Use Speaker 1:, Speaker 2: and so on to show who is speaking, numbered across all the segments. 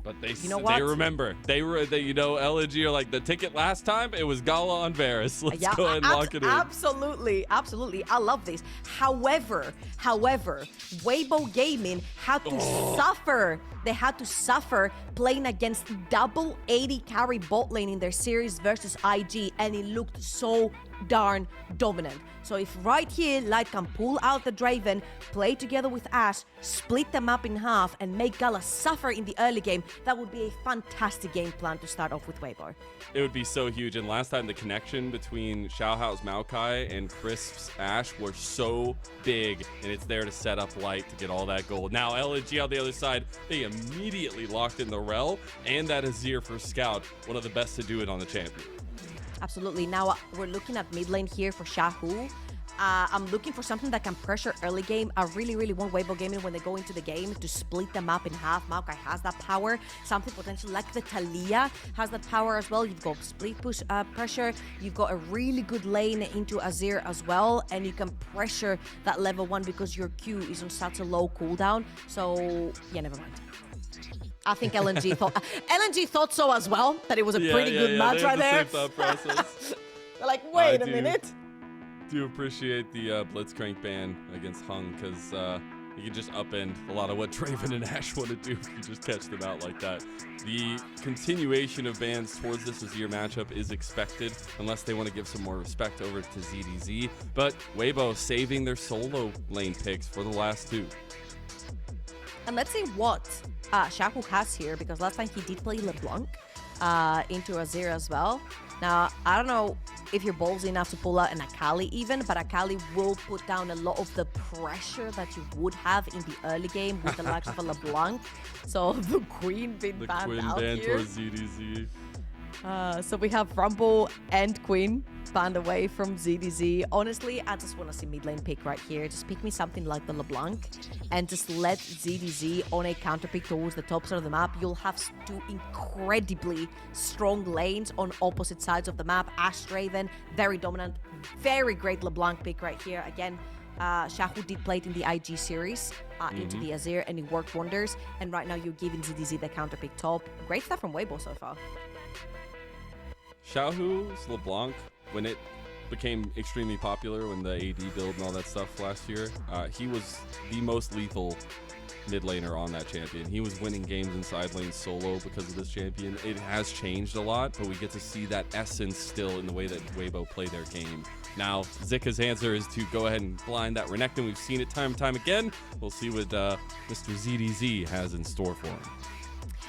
Speaker 1: But they,
Speaker 2: you know what?
Speaker 1: they remember. They you know, LNG are like, the ticket last time, it was Gala on Varus. Let's go ahead and lock it in.
Speaker 2: Absolutely. I love this. However, Weibo Gaming had to suffer. They had to suffer playing against double 80 carry bot lane in their series versus IG, and it looked so darn dominant. So if right here Light can pull out the Draven, play together with Ashe, split them up in half, and make Gala suffer in the early game, that would be a fantastic game plan to start off with Weibo.
Speaker 1: It would be so huge. And last time the connection between XiaoHao's Maokai and Crisp's Ashe were so big, and it's there to set up Light to get all that gold. Now LNG on the other side, they immediately locked in the Rel and that Azir for Scout, one of the best to do it on the champion.
Speaker 2: Absolutely. Now we're looking at mid lane here for Xiaohu. I'm looking for something that can pressure early game. I really want Weibo Gaming when they go into the game to split them up in half. Maokai has that power. Something potentially like the Talia has that power as well. You've got split push pressure. You've got a really good lane into Azir as well. And you can pressure that level 1 because your Q is on such a low cooldown. So, yeah, never mind. I think LNG thought so as well, that it was a pretty good match right there.
Speaker 1: Same thought process.
Speaker 2: They're like, wait a minute.
Speaker 1: Do appreciate the Blitzcrank ban against Hung, because you can just upend a lot of what Draven and Ashe want to do if you just catch them out like that. The continuation of bans towards this Azir matchup is expected, unless they want to give some more respect over to ZDZ. But Weibo saving their solo lane picks for the last 2.
Speaker 2: And let's see what Xiaohu has here, because last time he did play LeBlanc into Azir as well. Now, I don't know if you're ballsy enough to pull out an Akali even, but Akali will put down a lot of the pressure that you would have in the early game with the likes of a LeBlanc. So the Queen being banned out here.
Speaker 1: The Queen banned towards ZDZ.
Speaker 2: So we have Rumble and Queen banned away from ZDZ. Honestly, I just want to see mid lane pick right here. Just pick me something like the LeBlanc and just let ZDZ on a counter pick towards the top side of the map. You'll have 2 incredibly strong lanes on opposite sides of the map. Ashe Draven, very dominant, very great LeBlanc pick right here. Again, Xiaohu did play it in the IG series into the Azir, and it worked wonders. And right now you're giving ZDZ the counter pick top. Great stuff from Weibo so far.
Speaker 1: Xiaohu's LeBlanc, when it became extremely popular, when the AD build and all that stuff last year, he was the most lethal mid laner on that champion. He was winning games inside lane solo because of this champion. It has changed a lot, but we get to see that essence still in the way that Weibo play their game. Now, Zika's answer is to go ahead and blind that Renekton. We've seen it time and time again. We'll see what Mr. ZDZ has in store for him.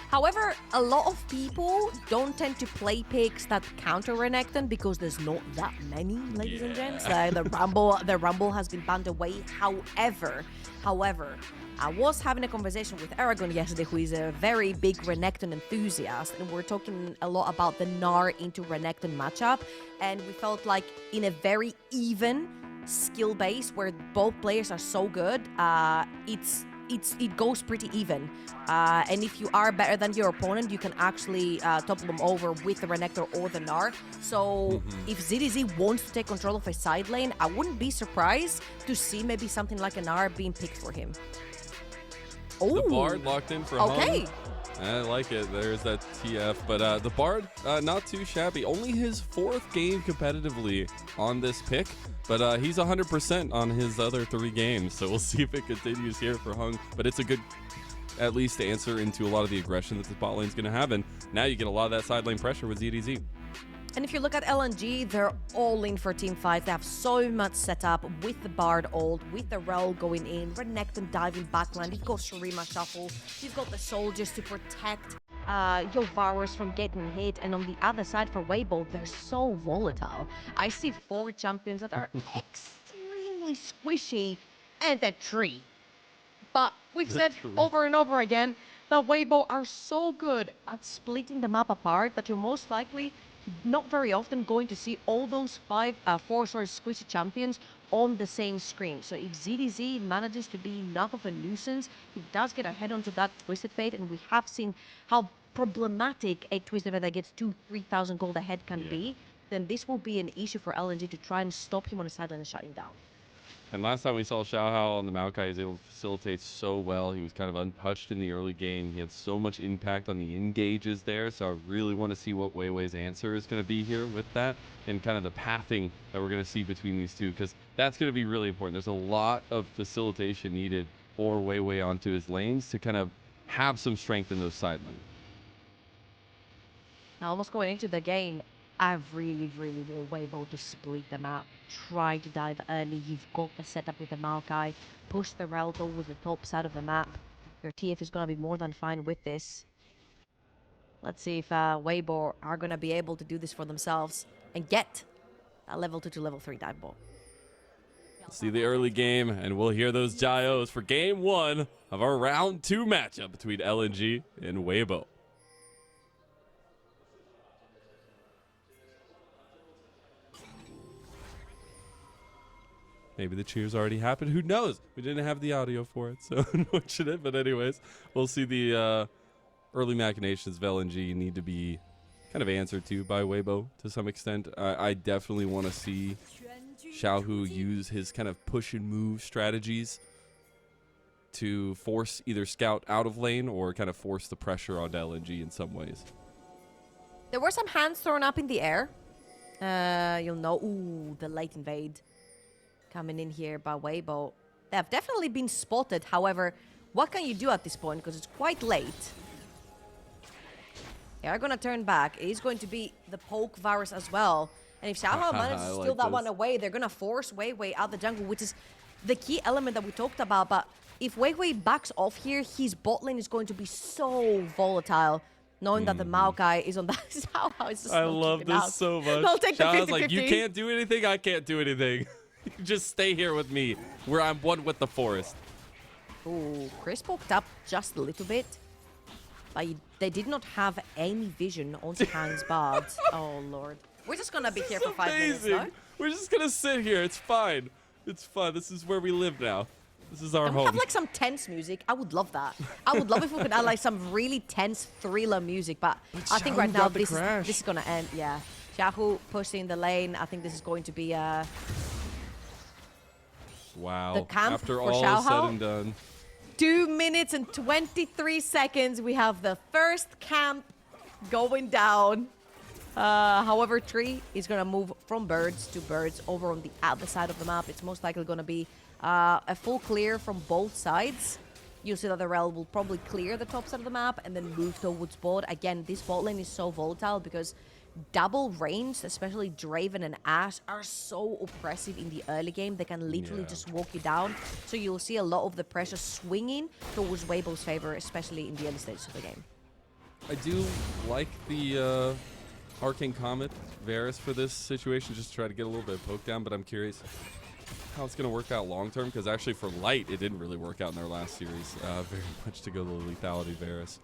Speaker 2: However, a lot of people don't tend to play picks that counter Renekton because there's not that many, ladies and gents. The Rumble has been banned away. However, I was having a conversation with Aragon yesterday, who is a very big Renekton enthusiast, and we're talking a lot about the Gnar into Renekton matchup, and we felt like in a very even skill base where both players are so good, it goes pretty even. And if you are better than your opponent, you can actually topple them over with the Renekton or the Gnar. So if ZDZ wants to take control of a side lane, I wouldn't be surprised to see maybe something like a Gnar being picked for him.
Speaker 1: The Bard locked in for Hung. I like it. There's that TF. But the Bard, not too shabby. Only his 4th game competitively on this pick. But he's 100% on his other 3 games. So we'll see if it continues here for Hung. But it's a good, at least, answer into a lot of the aggression that the bot lane's going to have. And now you get a lot of that side lane pressure with ZDZ.
Speaker 2: And if you look at LNG, they're all in for team fight. They have so much set up with the Bard ult, with the Rel going in, Renekton diving backline. You've got Shurima shuffle. You've got the soldiers to protect your Varus from getting hit. And on the other side for Weibo, they're so volatile. I see 4 champions that are extremely squishy, and that tree. But we've said over and over again that Weibo are so good at splitting the map apart that you're most likely not very often going to see all those 4 squishy champions on the same screen. So if ZDZ manages to be enough of a nuisance, he does get ahead onto that Twisted Fate, and we have seen how problematic a Twisted Fate that gets 2,000-3,000 gold ahead can be, then this will be an issue for LNG to try and stop him on the sideline and shut him down.
Speaker 1: And last time we saw XiaoHao on the Maokai, he was able to facilitate so well. He was kind of untouched in the early game. He had so much impact on the engages there. So I really want to see what WeiWei's answer is going to be here with that and kind of the pathing that we're going to see between these two, because that's going to be really important. There's a lot of facilitation needed for WeiWei onto his lanes to kind of have some strength in those side lanes.
Speaker 2: Now, almost going into the game, I really Weibo to split them up. Try to dive early. You've got the setup with the Maokai. Push the Rel towards the top side of the map. Your TF is going to be more than fine with this. Let's see if Weibo are going to be able to do this for themselves and get a level 2 to level 3 dive ball.
Speaker 1: See the early game, and we'll hear those Jaios for game 1 of our round 2 matchup between LNG and Weibo. Maybe the cheers already happened. Who knows? We didn't have the audio for it, so unfortunate. But anyways, we'll see the early machinations of LNG need to be kind of answered to by Weibo to some extent. I definitely want to see Xiaohu use his kind of push and move strategies to force either Scout out of lane or kind of force the pressure onto LNG in some ways.
Speaker 2: There were some hands thrown up in the air. You'll know. Ooh, the late invade coming in here by Weibo. They have definitely been spotted. However, what can you do at this point? Because it's quite late. They are going to turn back. It is going to be the poke virus as well. And if XiaoHao manages to steal that one away, they're going to force WeiWei out the jungle, which is the key element that we talked about. But if WeiWei backs off here, his bot lane is going to be so volatile, knowing that the Maokai is on that. XiaoHao is just
Speaker 1: I love this so much.
Speaker 2: They'll take the 50-50.
Speaker 1: Like, you can't do anything, I can't do anything. You just stay here with me, where I'm one with the forest.
Speaker 2: Ooh, Chris poked up just a little bit. But they did not have any vision onto Hang's bard. Oh, Lord. We're just going to be here for 5 minutes, though.
Speaker 1: We're just going to sit here. It's fine. It's fun. This is where we live now. This is our
Speaker 2: Can
Speaker 1: home.
Speaker 2: we have, like, some tense music? I would love that. I would love if we could add, like, some really tense thriller music. But I think right now this is going to end. Yeah. Xiaohu pushing the lane. I think this is going to be...
Speaker 1: Wow.
Speaker 2: The camp
Speaker 1: After
Speaker 2: for
Speaker 1: all
Speaker 2: XiaoHao?
Speaker 1: is said and done.
Speaker 2: 2 minutes and 23 seconds. We have the first camp going down. However, Tree is going to move from birds to birds over on the other side of the map. It's most likely going to be a full clear from both sides. You'll see that the Rel will probably clear the top side of the map and then move towards bot. Again, this bot lane is so volatile because double range, especially Draven and Ashe, are so oppressive in the early game. They can literally just walk you down. So you'll see a lot of the pressure swinging towards Weibo's favor, especially in the early stages of the game.
Speaker 1: I do like the Arcane Comet Varus for this situation, just to try to get a little bit of poke down, but I'm curious how it's going to work out long term, because actually for Light, it didn't really work out in their last series very much to go to the lethality Varus.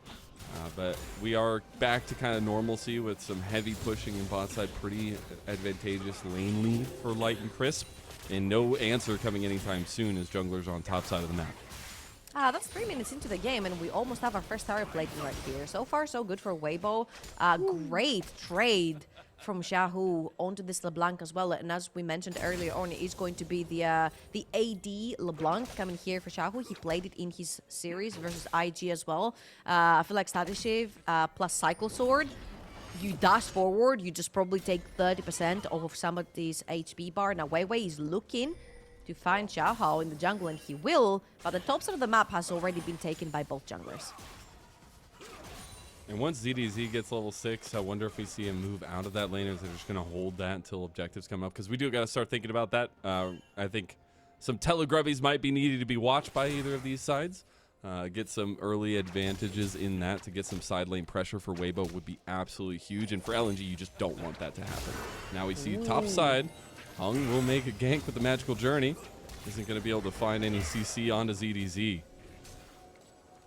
Speaker 1: But we are back to kind of normalcy with some heavy pushing in bot side, pretty advantageous lane lead for Light and Crisp, and no answer coming anytime soon as junglers on top side of the map.
Speaker 2: That's 3 minutes into the game, and we almost have our first tower plating right here. So far, so good for Weibo. Great trade from Xiaohu onto this LeBlanc as well. And as we mentioned earlier on, it is going to be the AD LeBlanc coming here for Xiaohu. He played it in his series versus IG as well. I feel like Status Shiv plus Cycle Sword. You dash forward, you just probably take 30% of somebody's HP bar. Now, WeiWei is looking to find XiaoHao in the jungle, and he will, but the top side of the map has already been taken by both junglers.
Speaker 1: And once ZDZ gets level 6, I wonder if we see him move out of that lane, or if they're just going to hold that until objectives come up, because we do got to start thinking about that. I think some telegrubbies might be needed to be watched by either of these sides. Get some early advantages in that to get some side lane pressure for Weibo would be absolutely huge, and for LNG, you just don't want that to happen. Now we see top side. Hung will make a gank with the Magical Journey. Isn't going to be able to find any CC onto ZDZ.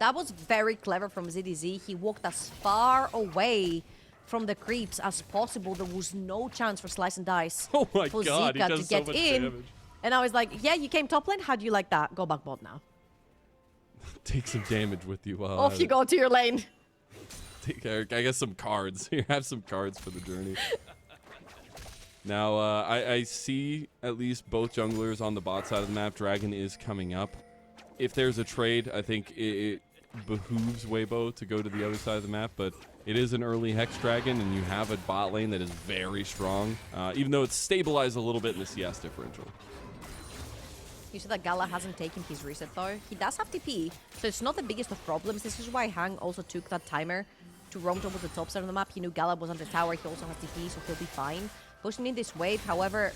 Speaker 2: That was very clever from ZDZ. He walked as far away from the creeps as possible. There was no chance for Slice and Dice
Speaker 1: Oh my
Speaker 2: for
Speaker 1: god,
Speaker 2: Zika
Speaker 1: he does
Speaker 2: to
Speaker 1: so
Speaker 2: get
Speaker 1: much
Speaker 2: in.
Speaker 1: damage.
Speaker 2: And I was like, yeah, you came top lane. How do you like that? Go back bot now.
Speaker 1: Take some damage with you.
Speaker 2: Off you go to your lane.
Speaker 1: Take, I guess, some cards. Have some cards for the journey. Now, I see at least both junglers on the bot side of the map. Dragon is coming up. If there's a trade, I think it behooves Weibo to go to the other side of the map, but it is an early Hex Dragon, and you have a bot lane that is very strong, even though it's stabilized a little bit in the CS differential.
Speaker 2: You see that Gala hasn't taken his reset though. He does have TP, so it's not the biggest of problems. This is why Hang also took that timer to roam towards the top side of the map. He knew Gala was on the tower, he also has TP, so he'll be fine. Pushing in this wave, however,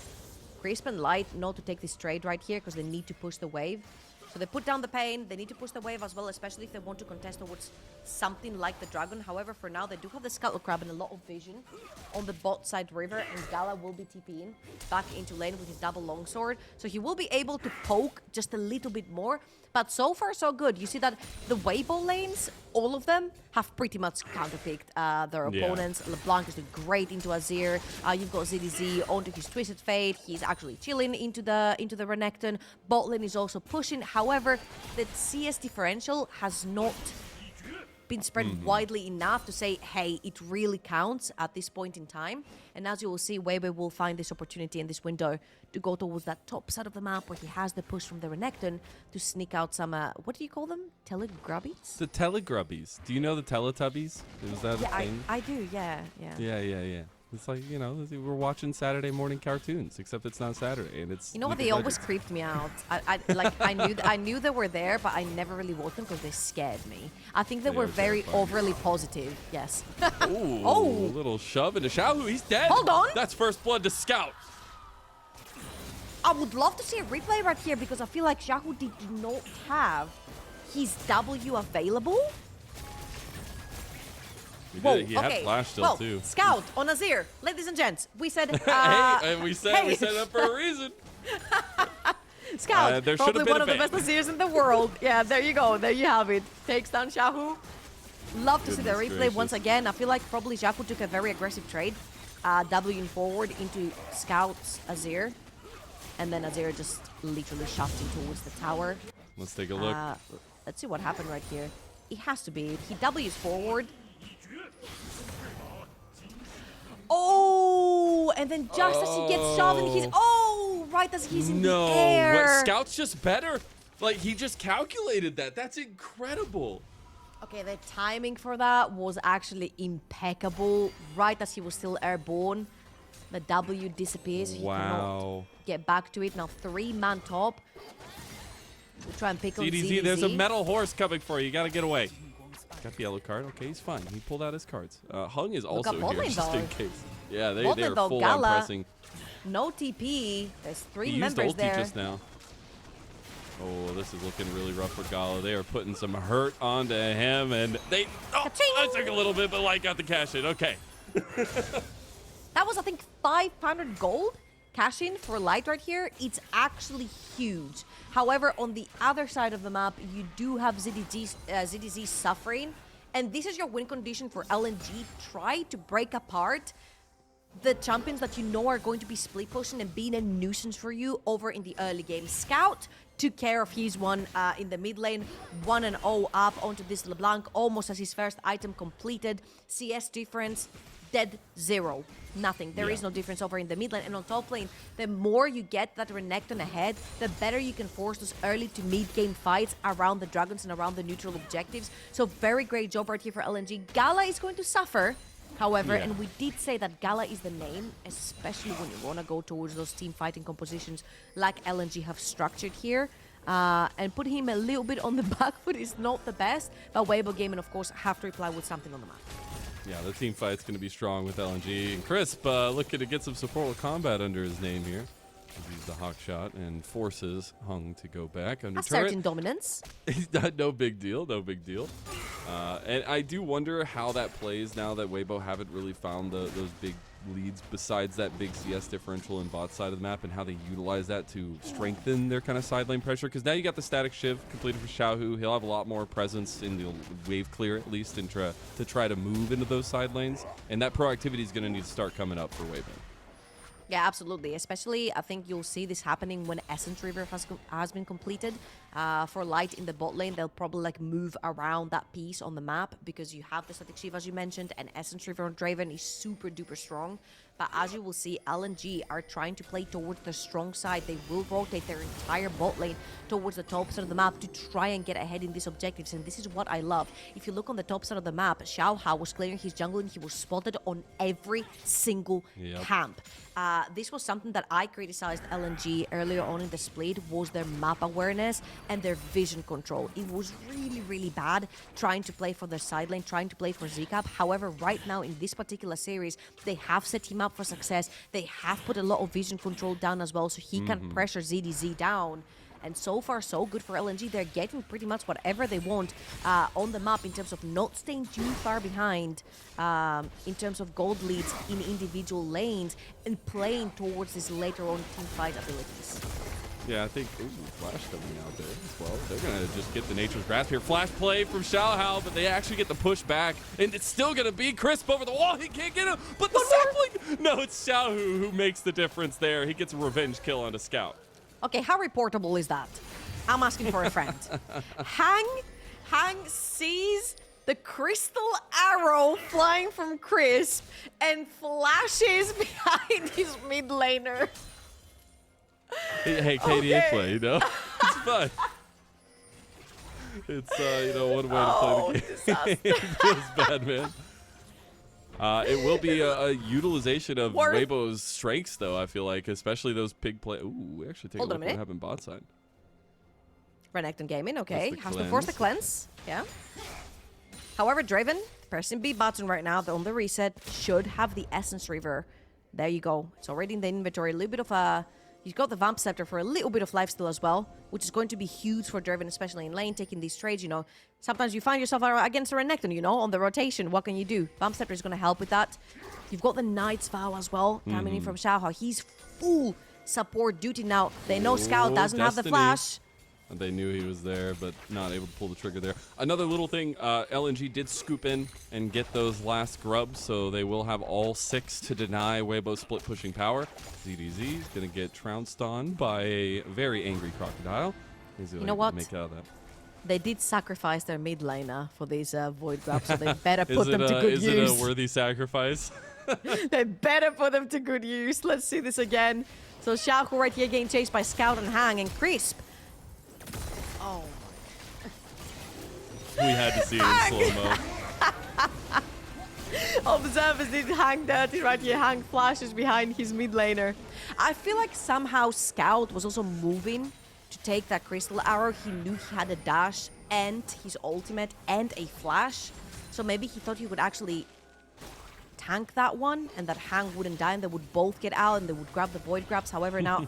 Speaker 2: Crisp and Light not to take this trade right here because they need to push the wave. So they put down the pain, they need to push the wave as well, especially if they want to contest towards something like the Dragon. However, for now, they do have the Scuttle Crab and a lot of vision on the bot side river, and Gala will be TPing back into lane with his double longsword. So he will be able to poke just a little bit more, but so far so good. You see that the Weibo lanes, all of them, have pretty much counterpicked their opponents. LeBlanc is doing great into Azir. You've got ZDZ onto his Twisted Fate. He's actually chilling into the Renekton. Bot lane is also pushing. However, the CS differential has not been spread widely enough to say, hey, it really counts at this point in time. And as you will see, WeiWei will find this opportunity in this window to go towards that top side of the map where he has the push from the Renekton to sneak out some, what do you call them? Telegrubbies?
Speaker 1: The Telegrubbies. Do you know the Teletubbies? Is that a thing?
Speaker 2: I do, yeah.
Speaker 1: Yeah. It's like, you know, we're watching Saturday morning cartoons, except it's not Saturday, and it's.
Speaker 2: You know what? They always creeped me out. I knew they were there, but I never really watched them because they scared me. I think they were very
Speaker 1: terrifying.
Speaker 2: overly positive. Yes.
Speaker 1: Ooh,
Speaker 2: Oh.
Speaker 1: a little shove into Xiaohu. He's dead.
Speaker 2: Hold on.
Speaker 1: That's first blood to Scout.
Speaker 2: I would love to see a replay right here because I feel like Xiaohu did not have his W available.
Speaker 1: He had flash still too.
Speaker 2: Scout on Azir, ladies and gents. We said.
Speaker 1: Hey, we set up for a reason.
Speaker 2: Scout,
Speaker 1: there
Speaker 2: probably
Speaker 1: should have
Speaker 2: one of
Speaker 1: been
Speaker 2: the
Speaker 1: a
Speaker 2: best Azirs in the world. Yeah, there you go. There you have it. Takes down Xiaohu. Love to see the
Speaker 1: Goodness
Speaker 2: replay
Speaker 1: gracious.
Speaker 2: once again. I feel like probably Xiaohu took a very aggressive trade, Wing forward into Scout's Azir, and then Azir just literally shoved him towards the tower.
Speaker 1: Let's take a look.
Speaker 2: Let's see what happened right here. It has to be it. He W's forward. Oh, and then just as he gets shoved, and he's right as he's in the air.
Speaker 1: What, Scout's just better. Like, he just calculated that. That's incredible.
Speaker 2: Okay, the timing for that was actually impeccable. Right as he was still airborne, the W disappears. He cannot get back to it. Now 3-man top. We'll try and pick on ZDZ.
Speaker 1: There's a metal horse coming for you. You gotta get away. Got the yellow card. Okay, he's fine. He pulled out his cards. Hung is also here, just in case. Yeah, they are full on pressing.
Speaker 2: No TP. There's 3
Speaker 1: He used
Speaker 2: members
Speaker 1: ulti
Speaker 2: there.
Speaker 1: just now. Oh, this is looking really rough for Gala. They are putting some hurt onto him, and they. Oh, that took a little bit, but Light got the cash in. Okay.
Speaker 2: That was, I think, 500 gold cash in for Light right here. It's huge. However, on the other side of the map, you do have ZDZ suffering. And this is your win condition for LNG. Try to break apart the champions that you know are going to be split pushing and being a nuisance for you over in the early game. Scout took care of his one in the mid lane. 1-0 up onto this LeBlanc, almost as his first item completed. CS difference, dead 0. Nothing. There is no difference over in the mid lane. And on top lane, the more you get that Renekton ahead, the better you can force those early to mid-game fights around the dragons and around the neutral objectives. So very great job right here for LNG. Gala is going to suffer, however, and we did say that Gala is the name, especially when you want to go towards those team fighting compositions like LNG have structured here. And put him a little bit on the back foot is not the best, but Weibo Gaming, of course, have to reply with something on the map.
Speaker 1: Yeah, the team fight's going to be strong with LNG. And Crisp looking to get some support with combat under his name here. He's the hawk shot and forces Hung to go back under turret.
Speaker 2: Certain dominance.
Speaker 1: No big deal, no big deal. And I do wonder how that plays now that Weibo haven't really found those big leads besides that big CS differential in bot side of the map, and how they utilize that to strengthen their kind of side lane pressure. Because now you got the static shiv completed for Xiaohu. He'll have a lot more presence in the wave clear at least, and to try to move into those side lanes. And that proactivity is going to need to start coming up for Weibo.
Speaker 2: Yeah, absolutely. Especially, I think you'll see this happening when Essence River has been completed. For Light in the bot lane, they'll probably like move around that piece on the map because you have the static Shiva, as you mentioned, and Essence River on Draven is super duper strong. But as you will see, LNG are trying to play towards the strong side. They will rotate their entire bot lane towards the top side of the map to try and get ahead in these objectives. And this is what I love. If you look on the top side of the map, XiaoHao was clearing his jungle and he was spotted on every single camp. This was something that I criticized LNG earlier on in the split, was their map awareness and their vision control. It was really, really bad trying to play for their side lane, trying to play for Zika. However, right now in this particular series, they have set him up for success. They have put a lot of vision control down as well, so he can pressure ZDZ down. And so far, so good for LNG. They're getting pretty much whatever they want on the map in terms of not staying too far behind in terms of gold leads in individual lanes and playing towards these later on teamfight abilities.
Speaker 1: Yeah, I think Flash coming out there as well. They're going to just get the Nature's Grasp here. Flash play from XiaoHao, but they actually get the push back. And it's still going to be Crisp over the wall. He can't get him, but the sapling. No, it's Xiaohu who makes the difference there. He gets a revenge kill on a scout.
Speaker 2: Okay, how reportable is that? I'm asking for a friend. Hang sees the crystal arrow flying from Crisp and flashes behind his mid laner.
Speaker 1: Hey, KDA play, you know? It's fun. It's, you know, one way to play the game. It feels bad, man. It will be a utilization of Weibo's strengths, though, I feel like, especially those pig play. Ooh, we actually take a look at what happened bot side.
Speaker 2: LNG Gaming, okay. Has to force the cleanse. Yeah. However, Draven, pressing B button right now, on the reset, should have the Essence River. There you go. It's already in the inventory. A little bit of a... He's got the Vamp Scepter for a little bit of lifesteal as well, which is going to be huge for Draven, especially in lane, taking these trades, you know. Sometimes you find yourself against a Renekton, you know, on the rotation. What can you do? Vamp Scepter is going to help with that. You've got the Knight's Vow as well, coming in from XiaoHao. He's full support duty now. They know Scout doesn't have the flash.
Speaker 1: They knew he was there, but not able to pull the trigger there. Another little thing, LNG did scoop in and get those last grubs, so they will have all 6 to deny Weibo split pushing power. ZDZ is going to get trounced on by a very angry crocodile.
Speaker 2: You know what?
Speaker 1: Make out of that.
Speaker 2: They did sacrifice their mid laner for these void grabs, so they better put them to good use.
Speaker 1: Is it a worthy sacrifice?
Speaker 2: They better put them to good use. Let's see this again. So Xiaohu right here getting chased by Scout and Hang and Crisp. Oh
Speaker 1: my. We had to see it in slow-mo.
Speaker 2: Observe as this Hang dirty right here. Hang flashes behind his mid laner. I feel like somehow Scout was also moving to take that crystal arrow. He knew he had a dash and his ultimate and a flash. So maybe he thought he would actually tank that one and that Hang wouldn't die and they would both get out and they would grab the void grabs. However, now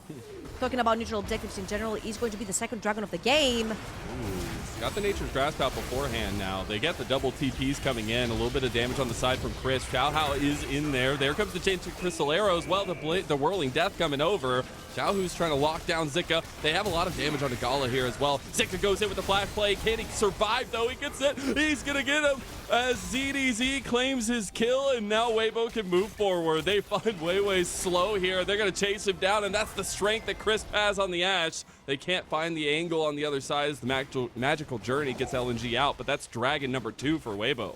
Speaker 2: talking about neutral objectives in general, is going to be the second dragon of the game.
Speaker 1: Ooh, got the Nature's Grasp out beforehand now. They get the double TPs coming in. A little bit of damage on the side from Chris. XiaoHao is in there. There comes the chain to Crystal Arrow as well. The Whirling Death coming over. Xiaohu's trying to lock down Zika. They have a lot of damage on the Gala here as well. Zika goes in with the flash play. Can he survive, though? He gets it. He's going to get him as ZDZ claims his kill, and now Weibo can move forward. They find WeiWei slow here. They're going to chase him down, and that's the strength that Crisp has on the Ashe. They can't find the angle on the other side as the magical journey gets LNG out, but that's Dragon number 2 for Weibo.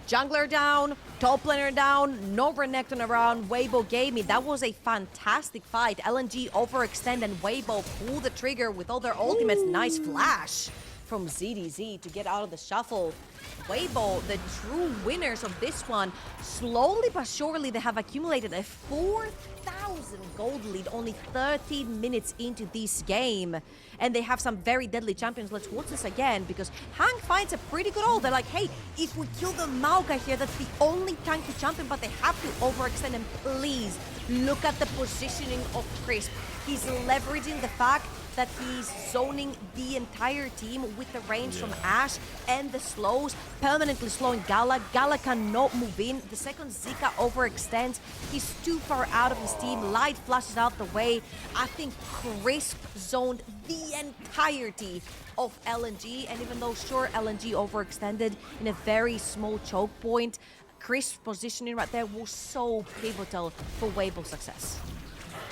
Speaker 2: Jungler down, top laner down, no Renekton around, Weibo Gaming. That was a fantastic fight. LNG overextend and Weibo pull the trigger with all their ultimates. Nice flash from ZDZ to get out of the shuffle. Weibo, the true winners of this one, slowly but surely they have accumulated a 4,000 gold lead only 13 minutes into this game. And they have some very deadly champions. Let's watch this again because Hang finds a pretty good ult. They're like, hey, if we kill the Mauga here, that's the only tanky champion, but they have to overextend. And please look at the positioning of Crisp. He's leveraging the fact that he's zoning the entire team with the range from Ashe and the slows, permanently slowing Gala. Gala cannot move in. The second Zika overextends, he's too far out of his team. Light flashes out the way. I think Crisp zoned the entirety of LNG, and even though sure LNG overextended in a very small choke point, Crisp positioning right there was so pivotal for Weibo's success.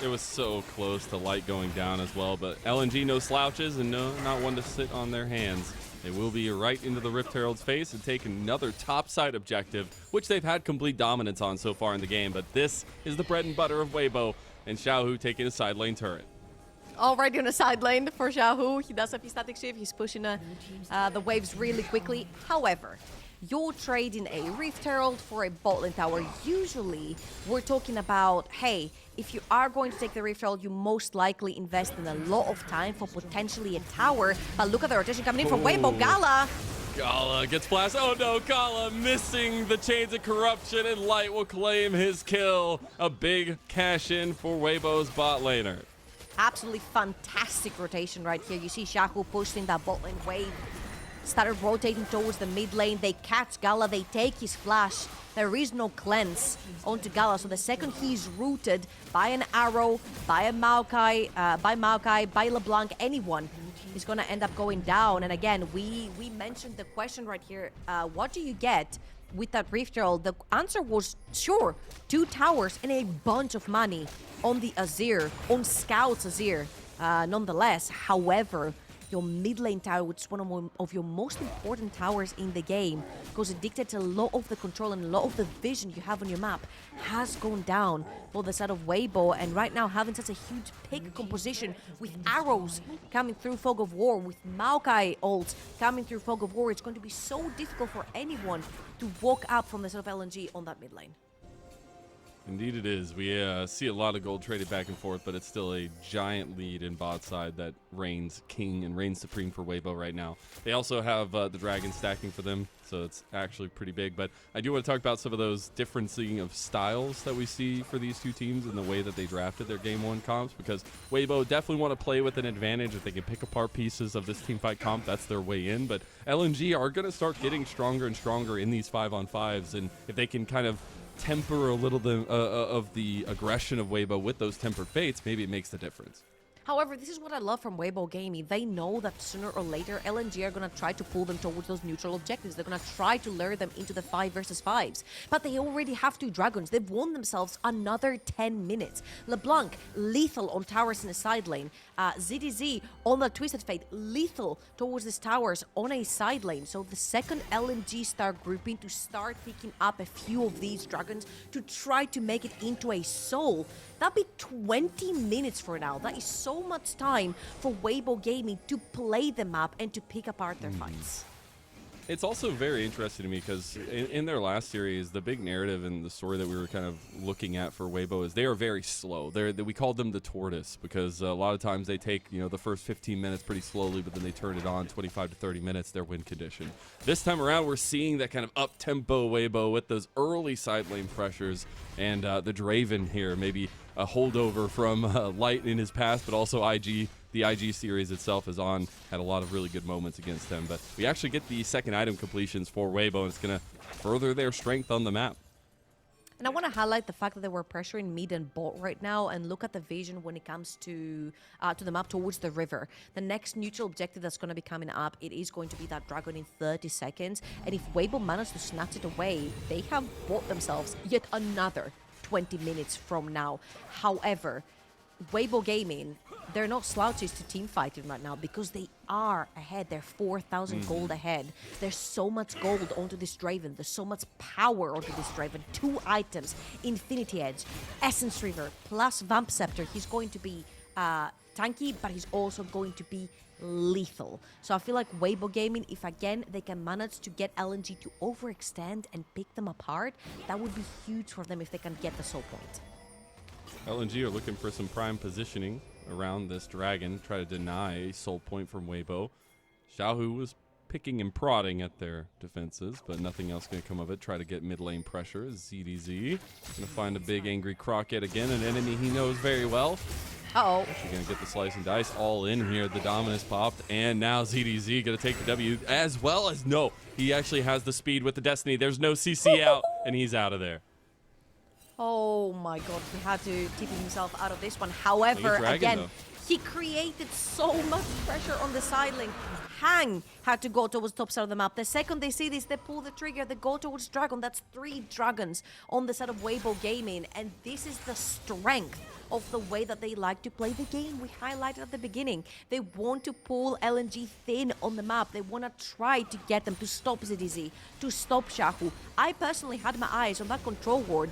Speaker 1: It was so close to Light going down as well, but LNG no slouches and no, not one to sit on their hands. They will be right into the Rift Herald's face and take another topside objective, which they've had complete dominance on so far in the game, but this is the bread and butter of Weibo, and Xiaohu taking a side lane turret.
Speaker 2: Already on a side lane for Xiaohu. He does have his static shift. He's pushing the waves really quickly. However, you're trading a Rift Herald for a bot lane tower. Usually, we're talking about, hey, if you are going to take the Rift Herald, you most likely invest in a lot of time for potentially a tower. But look at the rotation coming in from Weibo. Gala.
Speaker 1: Gala gets blasted. Oh no, Gala missing the chains of corruption, and Light will claim his kill. A big cash in for Weibo's bot laner.
Speaker 2: Absolutely fantastic rotation right here. You see Xiaohu pushing that bot lane wave. Started rotating towards the mid lane. They catch Gala. They take his flash. There is no cleanse onto Gala. So the second he's rooted by an arrow, by a Maokai, by LeBlanc, anyone is going to end up going down. And again, we mentioned the question right here. What do you get with that Rift Herald? The answer was, sure, 2 towers and a bunch of money on the Azir, on Scout's Azir, nonetheless. However, your mid lane tower, which is one of your most important towers in the game, because it dictates a lot of the control and a lot of the vision you have on your map, has gone down for the side of Weibo. And right now, having such a huge pick composition with arrows coming through Fog of War, with Maokai ults coming through Fog of War, it's going to be so difficult for anyone to walk up from the side of LNG on that mid lane.
Speaker 1: Indeed it is. We see a lot of gold traded back and forth, but it's still a giant lead in bot side that reigns king and reigns supreme for Weibo right now. They also have the dragon stacking for them, so it's actually pretty big. But I do want to talk about some of those differencing of styles that we see for these two teams and the way that they drafted their Game 1 comps, because Weibo definitely want to play with an advantage. If they can pick apart pieces of this teamfight comp, that's their way in. But LNG are going to start getting stronger and stronger in these 5-on-5s, and if they can kind of temper a little bit of the aggression of Weibo with those tempered fates, maybe it makes the difference.
Speaker 2: However, this is what I love from Weibo Gaming. They know that sooner or later, LNG are going to try to pull them towards those neutral objectives. They're going to try to lure them into the 5 versus 5s. But they already have 2 dragons. They've won themselves another 10 minutes. LeBlanc, lethal on towers in the side lane. ZDZ on the Twisted Fate, lethal towards these towers on a side lane. So the second LNG start grouping to start picking up a few of these dragons to try to make it into a soul. That'd be 20 minutes for now. That is so much time for Weibo Gaming to play the map and to pick apart their fights.
Speaker 1: It's also very interesting to me because in their last series, the big narrative and the story that we were kind of looking at for Weibo is they are very slow. We called them the tortoise because a lot of times they take, you know, the first 15 minutes pretty slowly, but then they turn it on 25 to 30 minutes, their win condition. This time around, we're seeing that kind of up-tempo Weibo with those early side lane pressures, and the Draven here, maybe a holdover from Light in his past, but also IG. The IG series itself is on, had a lot of really good moments against them, but we actually get the second item completions for Weibo, and it's going to further their strength on the map.
Speaker 2: And I want to highlight the fact that they were pressuring mid and bot right now, and look at the vision when it comes to the map towards the river. The next neutral objective that's going to be coming up, it is going to be that dragon in 30 seconds, and if Weibo manage to snatch it away, they have bought themselves yet another 20 minutes from now. However, Weibo Gaming, they're not slouches to team fighting right now because they are ahead. They're 4,000 gold ahead. There's so much gold onto this Draven. There's so much power onto this Draven. 2 items, Infinity Edge, Essence River, plus Vamp Scepter. He's going to be tanky, but he's also going to be lethal. So I feel like Weibo Gaming, if again they can manage to get LNG to overextend and pick them apart, that would be huge for them if they can get the soul point.
Speaker 1: LNG are looking for some prime positioning around this dragon, try to deny a soul point from Weibo. Xiaohu was picking and prodding at their defenses, but nothing else going to come of it. Try to get mid lane pressure. ZDZ going to find a big angry Croc yet again, an enemy he knows very well.
Speaker 2: Uh-oh.
Speaker 1: Actually going to get the slice and dice all in here. The dominance popped, and now ZDZ going to take the W, as well as, no, he actually has the speed with the Destiny. There's no CC out, and he's out of there.
Speaker 2: Oh my god, he had to tip himself out of this one. However,
Speaker 1: dragon,
Speaker 2: again,
Speaker 1: though.
Speaker 2: He created so much pressure on the side lane. Hang had to go towards the top side of the map. The second they see this, they pull the trigger, they go towards Dragon. That's 3 dragons on the side of Weibo Gaming. And this is the strength of the way that they like to play the game. We highlighted at the beginning. They want to pull LNG thin on the map. They want to try to get them to stop ZDZ, to stop Xiaohu. I personally had my eyes on that control ward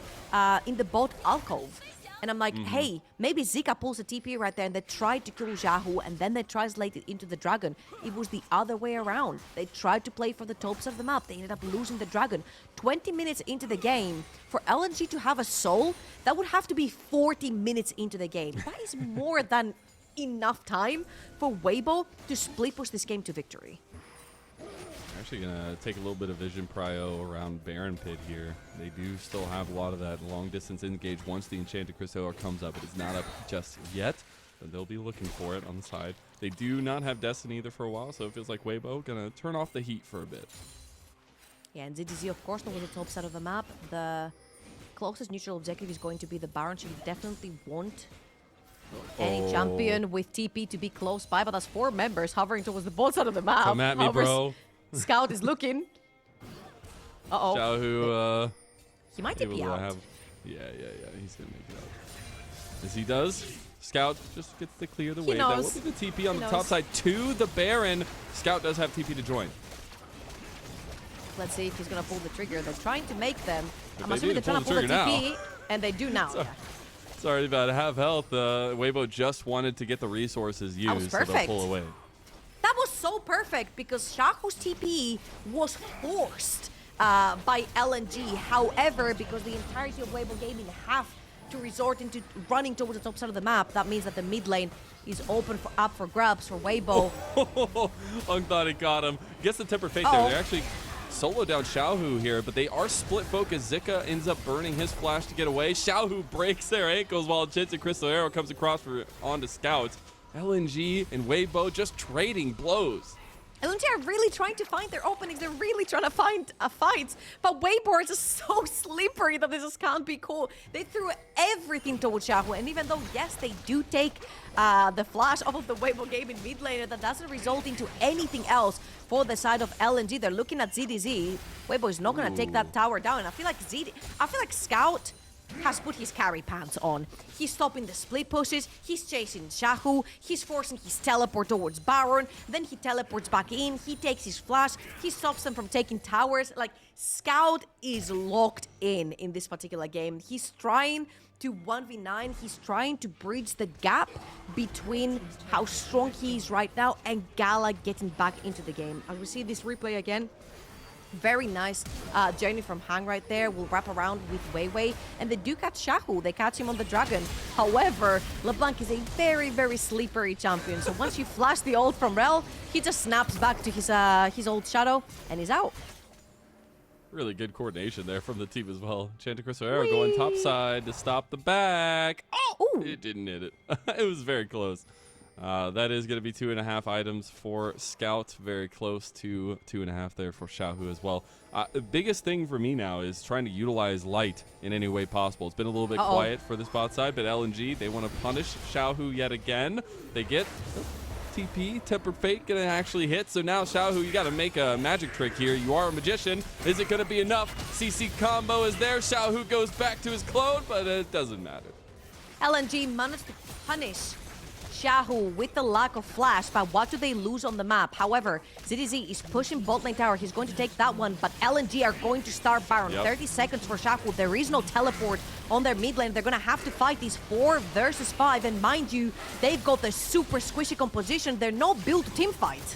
Speaker 2: in the bot alcove. And I'm like, hey, maybe Zika pulls a TP right there and they tried to kill Xiaohu and then they translate it into the Dragon. It was the other way around. They tried to play for the tops of the map. They ended up losing the Dragon. 20 minutes into the game, for LNG to have a soul, that would have to be 40 minutes into the game. That is more than enough time for Weibo to split push this game to victory.
Speaker 1: Actually gonna take a little bit of vision prio around Baron Pit here. They do still have a lot of that long distance engage once the Enchanted Crystal comes up. It is not up just yet, but they'll be looking for it on the side. They do not have Destiny either for a while, so it feels like Weibo gonna turn off the heat for a bit.
Speaker 2: Yeah, and ZDZ of course not on the top side of the map. The closest neutral objective is going to be the Baron, so you definitely want any champion with TP to be close by, but that's 4 members hovering towards the bot side of the map.
Speaker 1: Come at me, bro.
Speaker 2: Scout is looking. Uh-oh.
Speaker 1: Xiaohu,
Speaker 2: he might TP out.
Speaker 1: Yeah. He's gonna make it out. As he does, Scout just gets to clear the wave. That will be the TP on the top side to the Baron. Scout does have TP to join.
Speaker 2: Let's see if he's gonna pull the trigger. They're trying to make them.
Speaker 1: If
Speaker 2: I'm assuming they're trying to pull the TP, and they do now.
Speaker 1: It's already about half health. Weibo just wanted to get the resources used, so they'll pull away.
Speaker 2: That was so perfect because Xiaohu's TP was forced by LNG. However, because the entirety of Weibo Gaming have to resort into running towards the top side of the map, that means that the mid lane is open up for grabs for Weibo.
Speaker 1: Ung thought he got him. Gets the temper fake there. They're actually solo down Xiaohu here, but they are split focus. Zika ends up burning his flash to get away. Xiaohu breaks their ankles while Enchanted Crystal Arrow comes across onto Scout. LNG and Weibo just trading blows.
Speaker 2: LNG are really trying to find their openings. They're really trying to find fights. But Weibo is just so slippery that this just can't be cool. They threw everything towards Xiaohu. And even though, yes, they do take the flash off of the Weibo Gaming mid laner, that doesn't result into anything else for the side of LNG. They're looking at ZDZ. Weibo is not going to take that tower down. And I feel like Scout has put his carry pants on. He's stopping the split pushes, he's chasing Xiaohu, he's forcing his teleport towards Baron, then he teleports back in, he takes his flash, he stops them from taking towers. Like, Scout is locked in this particular game. He's trying to 1v9, he's trying to bridge the gap between how strong he is right now and Gala getting back into the game. As we see this replay again, very nice journey from Hang right there. We'll wrap around with WeiWei. And they do catch Xiaohu. They catch him on the Dragon. However, LeBlanc is a very, very slippery champion. So once you flash the ult from Rel, he just snaps back to his old shadow and he's out.
Speaker 1: Really good coordination there from the team as well. Enchanted Crystal Arrow going top side to stop the back. Oh! Ooh. It didn't hit it. It was very close. That is going to be 2.5 items for Scout. Very close to 2.5 there for Xiaohu as well. The biggest thing for me now is trying to utilize light in any way possible. It's been a little bit quiet for this bot side, but LNG, they want to punish Xiaohu yet again. They get TP, Temper Fate going to actually hit. So now Xiaohu, you got to make a magic trick here. You are a magician. Is it going to be enough? CC combo is there. Xiaohu goes back to his clone, but it doesn't matter.
Speaker 2: LNG managed to punish Xiaohu with the lack of flash, but what do they lose on the map? However, ZDZ is pushing bot lane tower. He's going to take that one, but LNG are going to start Baron. 30 seconds for Xiaohu. There is no teleport on their mid lane. They're going to have to fight these 4 versus 5, and mind you, they've got the super squishy composition. They're not built to team fight.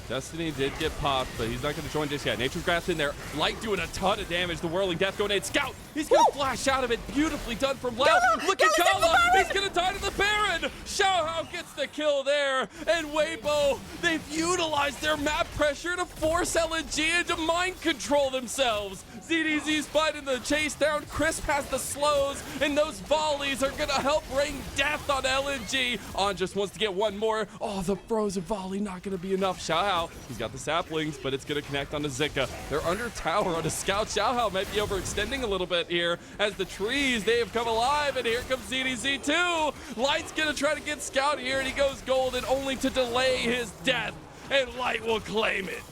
Speaker 1: Destiny did get popped, but he's not going to join just yet. Nature's Grasp in there. Light doing a ton of damage. The Whirling Death Grenade. Scout! He's going to flash out of it. Beautifully done from Lau. Look at Gala! He's going to die to the Baron! XiaoHao gets the kill there. And Weibo, they've utilized their map pressure to force LNG into mind control themselves. ZDZ's fighting the chase down. Crisp has the slows, and those volleys are gonna help rain death on LNG. On just wants to get one more. Oh, the frozen volley not gonna be enough. XiaoHao, he's got the saplings, but it's gonna connect onto Zika. They're under tower on a scout. XiaoHao might be overextending a little bit here as the trees, they have come alive, and here comes ZDZ too. Light's gonna try to get scout here, and he goes golden only to delay his death, and Light will claim it.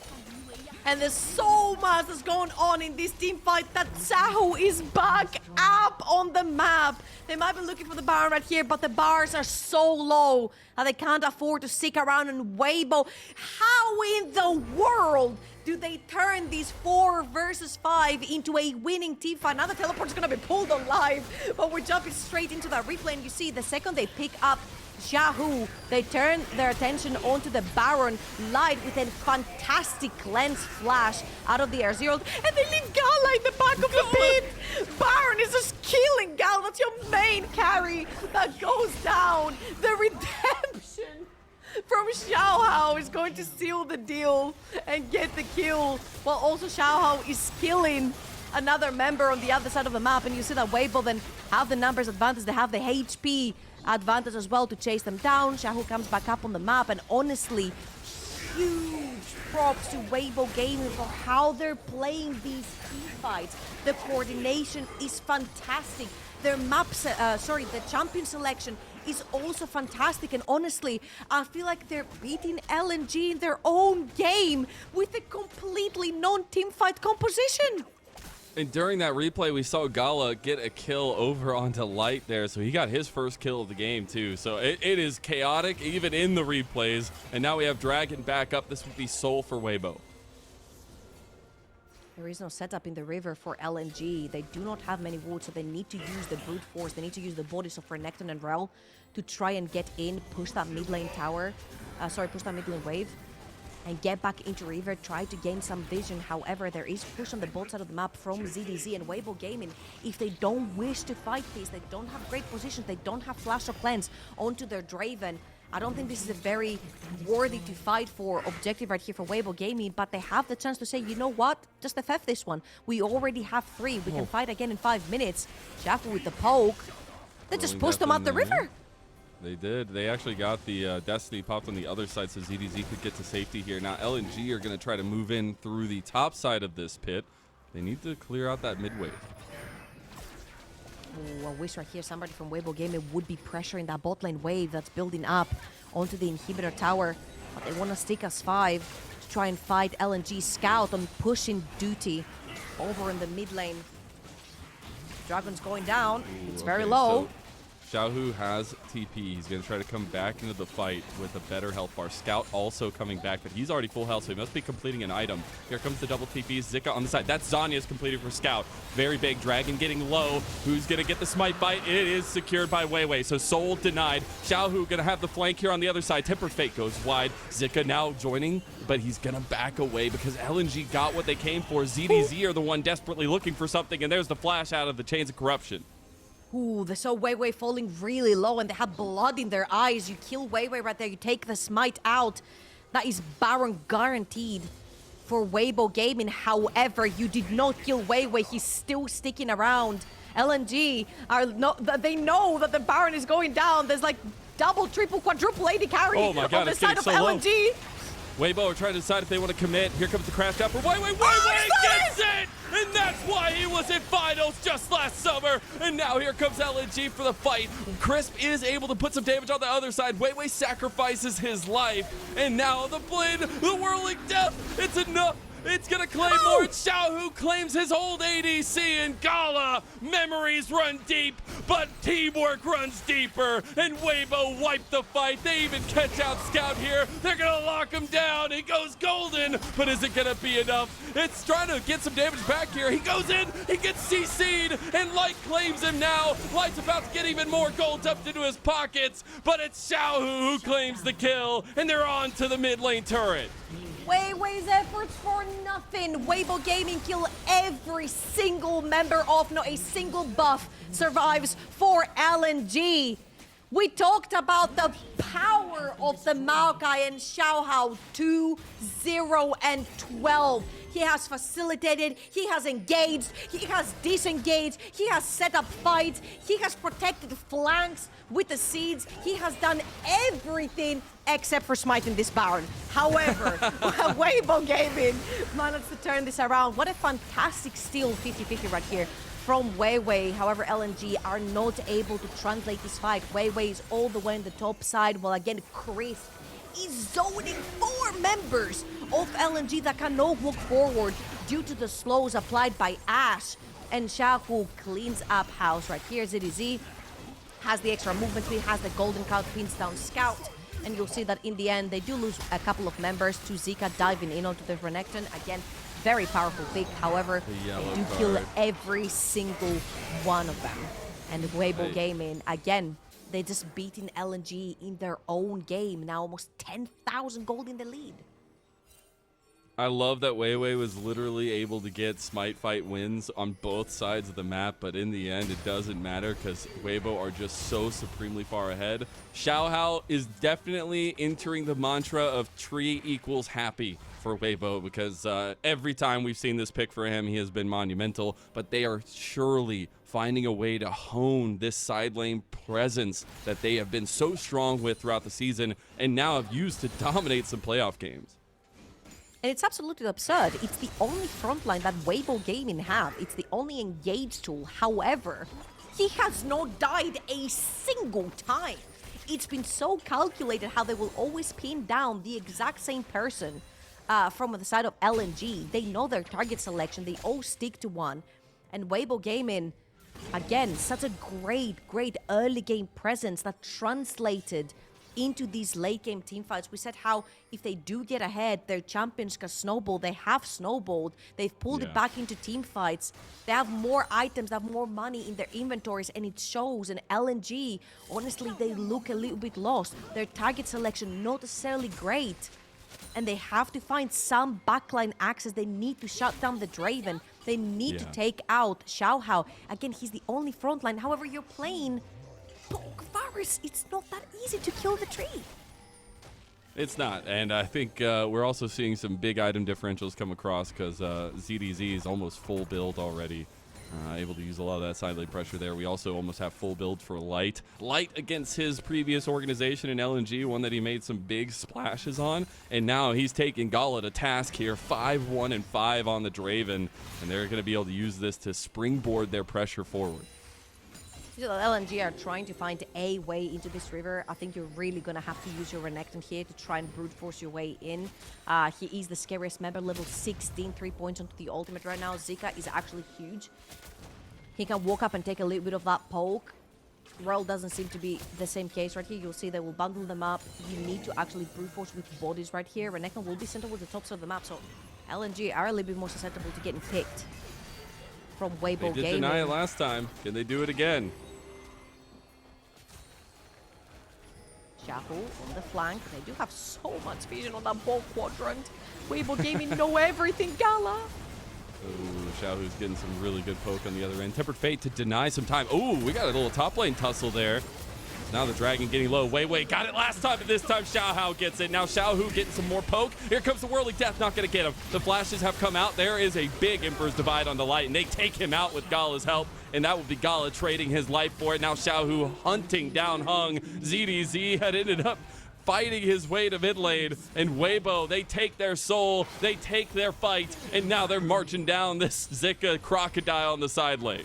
Speaker 2: And there's so much that's going on in this team fight that Xiaohu is back up on the map. They might be looking for the Baron right here, but the bars are so low that they can't afford to stick around and Weibo. How in the world do they turn these 4 versus 5 into a winning team fight? Now the teleport's gonna be pulled on live, but we're jumping straight into that replay, and you see the second they pick up Xiaohu, they turn their attention onto the Baron. Light with a fantastic lens flash out of the air zero, and they leave Gala in the back of the pit. Baron is just killing Gala. That's your main carry that goes down. The redemption from XiaoHao is going to seal the deal and get the kill, while also XiaoHao is killing another member on the other side of the map. And you see that Weibo then have the numbers advantage, they have the HP advantage as well to chase them down. Xiaohu comes back up on the map, and honestly, huge props to Weibo Gaming for how they're playing these team fights. The coordination is fantastic. Their maps, the champion selection is also fantastic, and honestly, I feel like they're beating LNG in their own game with a completely non-team fight composition.
Speaker 1: And during that replay, we saw Gala get a kill over onto Light there, so he got his first kill of the game too. So it is chaotic even in the replays. And now we have Dragon back up. This would be Soul for Weibo.
Speaker 2: There is no setup in the river for LNG. They do not have many wards, so they need to use the brute force. They need to use the bodies of Renekton and Rel to try and get in, push that mid lane tower. Push that mid lane wave, and get back into river, try to gain some vision. However, there is push on the bot side of the map from ZDZ and Weibo Gaming. If they don't wish to fight this, they don't have great positions, they don't have flash or cleanse onto their Draven. I don't think this is a very worthy to fight for objective right here for Weibo Gaming, but they have the chance to say, you know what, just FF this one. We already have 3, we can fight again in 5 minutes. Xiaohu with the poke, they just pushed them out the river.
Speaker 1: They did. They actually got the Destiny popped on the other side so ZDZ could get to safety here. Now LNG are going to try to move in through the top side of this pit. They need to clear out that mid wave.
Speaker 2: Oh, I wish right here somebody from Weibo Gaming would be pressuring that bot lane wave that's building up onto the inhibitor tower. But they want to stick us 5 to try and fight LNG Scout on pushing duty over in the mid lane. Dragon's going down. It's very low.
Speaker 1: So Xiaohu has TP. He's going to try to come back into the fight with a better health bar. Scout also coming back, but he's already full health, so he must be completing an item. Here comes the double TP. Zika on the side. That's Zanya's completed for Scout. Very big. Dragon getting low. Who's going to get the smite bite? It is secured by WeiWei, so Soul denied. Xiaohu going to have the flank here on the other side. Temper Fate goes wide. Zika now joining, but he's going to back away because LNG got what they came for. ZDZ are the one desperately looking for something, and there's the flash out of the Chains of Corruption.
Speaker 2: Ooh, they saw WeiWei falling really low, and they have blood in their eyes. You kill WeiWei right there, you take the smite out. That is Baron guaranteed for Weibo Gaming. However, you did not kill WeiWei. He's still sticking around. LNG they know that the Baron is going down. There's like double, triple, quadruple AD carry
Speaker 1: on the side of
Speaker 2: so LNG.
Speaker 1: Weibo are trying to decide if they want to commit. Here comes the crash out for WeiWei. WeiWei gets it! And that's why he was in finals just last summer. And now here comes LNG for the fight. Crisp is able to put some damage on the other side. WeiWei sacrifices his life. And now the blade, the whirling death, it's enough. It's gonna claim more. It's Xiaohu claims his old ADC, and Gala. Memories run deep, but teamwork runs deeper. And Weibo wiped the fight. They even catch out Scout here. They're gonna lock him down. He goes golden, but is it gonna be enough? It's trying to get some damage back here. He goes in, he gets CC'd, and Light claims him now. Light's about to get even more gold tucked into his pockets, but it's Xiaohu who claims the kill, and they're on to the mid lane turret.
Speaker 2: WeiWei's efforts for nothing. Weibo Gaming kill every single member of, not a single buff survives for LNG. We talked about the power of the Maokai and XiaoHao 2, 0, and 12. he has facilitated, he has engaged, he has disengaged, he has set up fights, he has protected flanks with the seeds, he has done everything except for smiting this Baron. However, Weibo Gaming managed to turn this around. What a fantastic steal, 50-50 right here from WeiWei. However, LNG are not able to translate this fight. WeiWei is all the way on the top side, while again, Chris is zoning 4 members of LNG that cannot walk forward due to the slows applied by Ash. And Xiaohu cleans up house right here. ZDZ has the extra movement speed, has the golden card, pins down Scout. And you'll see that in the end, they do lose a couple of members to Zika diving in onto the Renekton. Again, very powerful pick. However, they do kill every single one of them. And Weibo Gaming, again, they're just beating LNG in their own game. Now almost 10,000 gold in the lead.
Speaker 1: I love that WeiWei was literally able to get smite fight wins on both sides of the map, but in the end, it doesn't matter because Weibo are just so supremely far ahead. XiaoHao is definitely entering the mantra of tree equals happy for Weibo because every time we've seen this pick for him, he has been monumental, but they are surely finding a way to hone this side lane presence that they have been so strong with throughout the season and now have used to dominate some playoff games.
Speaker 2: And it's absolutely absurd. It's the only frontline that Weibo Gaming have. It's the only engage tool. However, he has not died a single time. It's been so calculated how they will always pin down the exact same person from the side of LNG. They know their target selection. They all stick to one. And Weibo Gaming, again, such a great early game presence that translated into these late game team fights. We said how if they do get ahead, their champions can snowball. They have snowballed. They've pulled it back into team fights. They have more items, they have more money in their inventories, and it shows. And LNG, honestly, they look a little bit lost. Their target selection not necessarily great. And they have to find some backline access. They need to shut down the Draven. They need to take out XiaoHao. Again, he's the only frontline. However, you're playing Virus. It's not that easy to kill the tree.
Speaker 1: It's not, and I think we're also seeing some big item differentials come across because ZDZ is almost full build already. Able to use a lot of that side lane pressure there. We also almost have full build for Light. Light against his previous organization in LNG, one that he made some big splashes on. And now he's taking Gala to task here. 5-1 and 5 on the Draven. And they're going to be able to use this to springboard their pressure forward.
Speaker 2: LNG are trying to find a way into this river. I think you're really going to have to use your Renekton here to try and brute force your way in. He is the scariest member, level 16, 3 points onto the ultimate right now. Zika is actually huge. He can walk up and take a little bit of that poke. Royal doesn't seem to be the same case right here. You'll see they will bundle them up. You need to actually brute force with VODS right here. Renekton will be sent towards the top side of the map, so LNG are a little bit more susceptible to getting picked from Weibo Gaming.
Speaker 1: They did deny it last time. Can they do it again?
Speaker 2: Xiaohu on the flank. They do have so much vision on that ball quadrant. Weibo Gaming know everything, Gala.
Speaker 1: Ooh, Xiaohu's getting some really good poke on the other end. Tempered Fate to deny some time. Ooh, we got a little top lane tussle there. Now the Dragon getting low. WeiWei got it last time, but this time XiaoHao gets it. Now Xiaohu getting some more poke. Here comes the Whirling Death, not going to get him. The flashes have come out. There is a big Emperor's Divide on the Light, and they take him out with Gala's help, and that would be Gala trading his life for it. Now Xiaohu hunting down Hung. ZDZ had ended up fighting his way to mid lane, and Weibo, they take their soul, they take their fight, and now they're marching down this Zika crocodile on the side lane.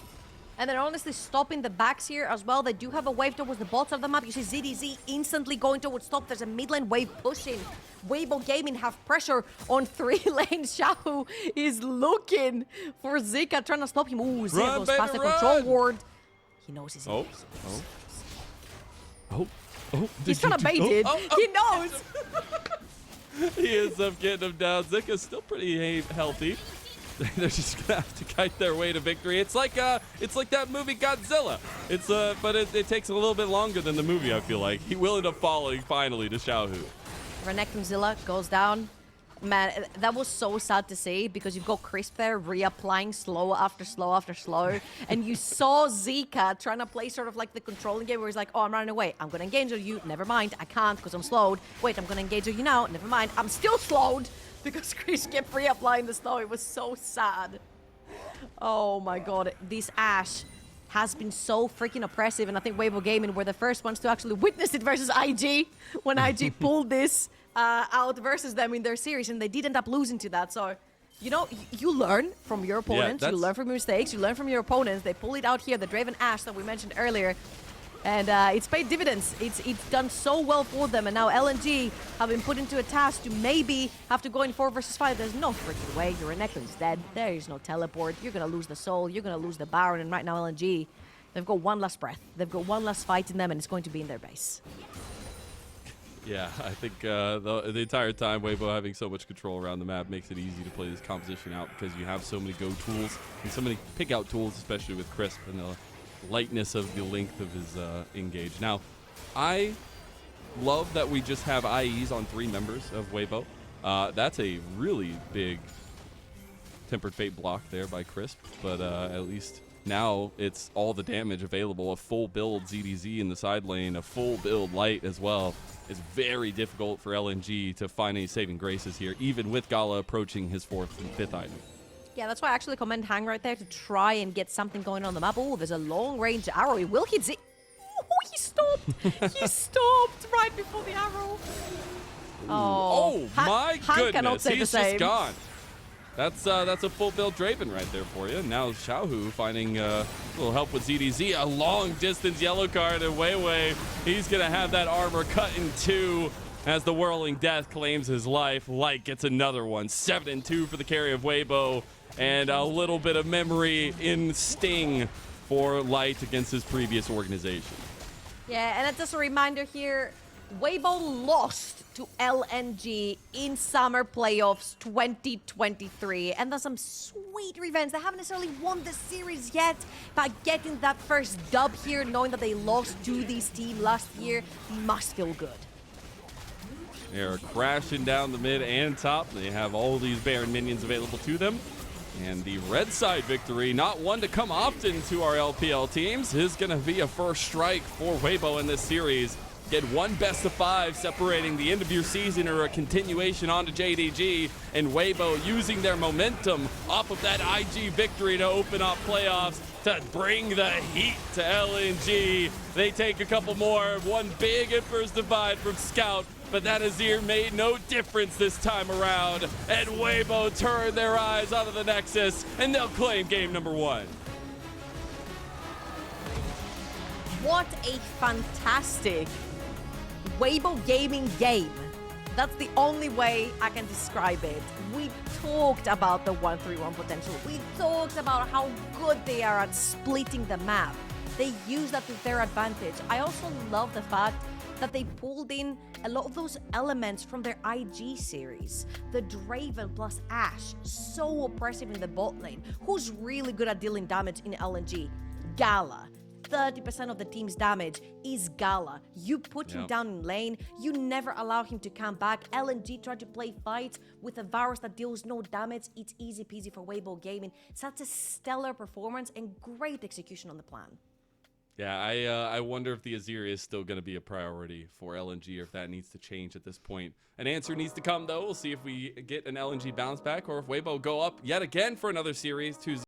Speaker 2: And they're honestly stopping the backs here as well. They do have a wave towards the bottom of the map. You see ZDZ instantly going towards top. There's a mid lane wave pushing. Weibo Gaming have pressure on 3 lanes. Xiaohu is looking for Zika, trying to stop him. Ooh, Zika goes past the control ward. He knows he's in. He's trying to bait it. He knows.
Speaker 1: He ends up getting him down. Zika's still pretty healthy. They're just gonna have to kite their way to victory. It's like that movie Godzilla. But it takes a little bit longer than the movie. I feel like he will end up falling finally to Xiaohu.
Speaker 2: Renekton Zilla goes down. Man, that was so sad to see because you've got Crisp there reapplying slow after slow after slow. And you saw Zika trying to play sort of like the controlling game where he's like, oh, I'm running away. I'm going to engage on you. Never mind. I can't because I'm slowed. Wait, I'm going to engage on you now. Never mind. I'm still slowed. because Chris kept reapplying the snow. It was so sad. Oh my god, this Ashe has been so freaking oppressive, and I think Weibo Gaming were the first ones to actually witness it versus IG when IG pulled this out versus them in their series, and they did end up losing to that. So, you know, you learn from your opponents, you learn from your mistakes, you learn from your opponents. They pull it out here, the Draven Ashe that we mentioned earlier, and it's paid dividends. It's done so well for them, and now LNG have been put into a task to maybe have to go in 4 versus 5. There's no freaking way. Your Renekton's dead. There is no teleport. You're gonna lose the soul. You're gonna lose the Baron, and right now LNG, they've got one last breath. They've got one last fight in them, and it's going to be in their base.
Speaker 1: Yeah, I think the entire time Weibo having so much control around the map makes it easy to play this composition out because you have so many go tools and so many pick out tools, especially with Crisp and the lightness of the length of his engage. Now, I love that we just have IEs on 3 members of Weibo. That's a really big Tempered Fate block there by Crisp, but at least now it's all the damage available. A full build ZDZ in the side lane, a full build Light as well. It's very difficult for LNG to find any saving graces here, even with Gala approaching his 4th and 5th item.
Speaker 2: Yeah, that's why I actually commend Hang right there to try and get something going on the map. Oh, there's a long-range arrow. He will hit Oh, he stopped. He stopped right before the arrow.
Speaker 1: Oh my goodness. He's just gone. That's a full build Draven right there for you. Now Xiaohu finding a little help with ZDZ. A long-distance yellow card, and WeiWei, he's going to have that armor cut in 2 as the Whirling Death claims his life. Light gets another one. 7-2 for the carry of Weibo. And a little bit of memory in Sting for Light against his previous organization.
Speaker 2: Yeah, and just a reminder here, Weibo lost to LNG in Summer Playoffs 2023. And there's some sweet revenge. They haven't necessarily won the series yet, but getting that first dub here, knowing that they lost to this team last year, must feel good.
Speaker 1: They're crashing down the mid and top. They have all these Baron minions available to them. And the red side victory, not one to come often to our LPL teams, is going to be a first strike for Weibo in this series. Get one best of 5 separating the end of your season or a continuation onto JDG, and Weibo using their momentum off of that IG victory to open up playoffs to bring the heat to LNG. They take a couple more, one big Emperor's Divide from Scout, but that Azir made no difference this time around, and Weibo turn their eyes onto the Nexus, and they'll claim game number 1.
Speaker 2: What a fantastic Weibo Gaming game. That's the only way I can describe it. We talked about the 1-3-1 potential. We talked about how good they are at splitting the map. They use that to their advantage. I also love the fact that they pulled in a lot of those elements from their IG series. The Draven plus Ashe, so oppressive in the bot lane. Who's really good at dealing damage in LNG? Gala. 30% of the team's damage is Gala. You put him down in lane, you never allow him to come back. LNG tried to play fights with a virus that deals no damage. It's easy peasy for Weibo Gaming. Such a stellar performance and great execution on the plan.
Speaker 1: Yeah, I wonder if the Azir is still going to be a priority for LNG or if that needs to change at this point. An answer needs to come, though. We'll see if we get an LNG bounce back or if Weibo go up yet again for another series 2-0.